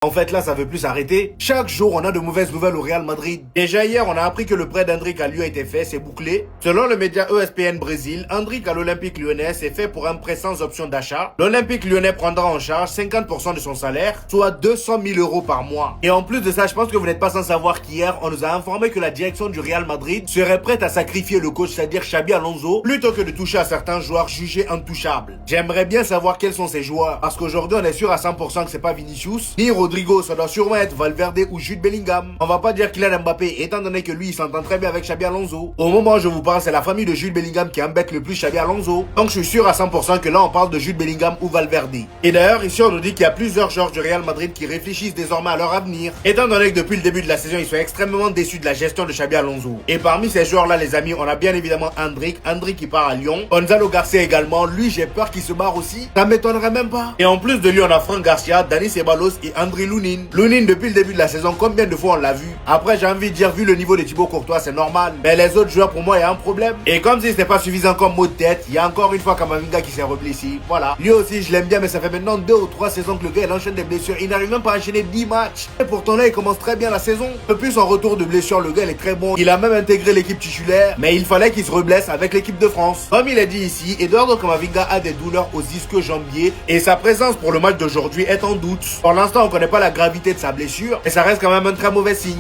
En fait, là, ça veut plus s'arrêter. Chaque jour, on a de mauvaises nouvelles au Real Madrid. Déjà hier, on a appris que le prêt d'Hendrick à lui a été fait, c'est bouclé. Selon le média ESPN Brésil, Hendrick à l'Olympique Lyonnais c'est fait pour un prêt sans option d'achat. L'Olympique Lyonnais prendra en charge 50% de son salaire, soit 200 000 euros par mois. Et en plus de ça, je pense que vous n'êtes pas sans savoir qu'hier, on nous a informé que la direction du Real Madrid serait prête à sacrifier le coach, c'est-à-dire Xabi Alonso, plutôt que de toucher à certains joueurs jugés intouchables. J'aimerais bien savoir quels sont ces joueurs, parce qu'aujourd'hui, on est sûr à 100% que c'est pas Vinicius, ni Rodrigo, ça doit sûrement être Valverde ou Jude Bellingham. On va pas dire Kylian Mbappé, étant donné que lui, il s'entend très bien avec Xabi Alonso. Au moment où je vous parle, c'est la famille de Jude Bellingham qui embête le plus Xabi Alonso. Donc je suis sûr à 100% que là, on parle de Jude Bellingham ou Valverde. Et d'ailleurs, ici, on nous dit qu'il y a plusieurs joueurs du Real Madrid qui réfléchissent désormais à leur avenir, étant donné que depuis le début de la saison, ils sont extrêmement déçus de la gestion de Xabi Alonso. Et parmi ces joueurs-là, les amis, on a bien évidemment Hendrick qui part à Lyon. Gonzalo Garcia également, lui, j'ai peur qu'il se barre aussi. Ça m'étonnerait même pas. Et en plus de lui, on a Franck Garcia, Dani Ceballos et Andriy Lunin. Lunin, depuis le début de la saison, combien de fois on l'a vu? Après, j'ai envie de dire, vu le niveau de Thibaut Courtois, c'est normal. Mais les autres joueurs, pour moi, il y a un problème. Et comme si c'était pas suffisant comme mot de tête, il y a encore une fois Kamavinga qui s'est reblessé. Voilà. Lui aussi, je l'aime bien, mais ça fait maintenant 2 ou 3 saisons que le gars, il enchaîne des blessures. Il n'arrive même pas à enchaîner 10 matchs. Et pourtant là, il commence très bien la saison. Depuis son retour de blessure, le gars, il est très bon. Il a même intégré l'équipe titulaire. Mais il fallait qu'il se reblesse avec l'équipe de France. Comme il a dit ici, Eduardo Camavinga a des douleurs aux ischio-jambiers. Et sa présence pour le match d'aujourd'hui est en doute. Pour l'instant, on connaît pas la gravité de sa blessure. Et ça reste quand même un très mauvais signe.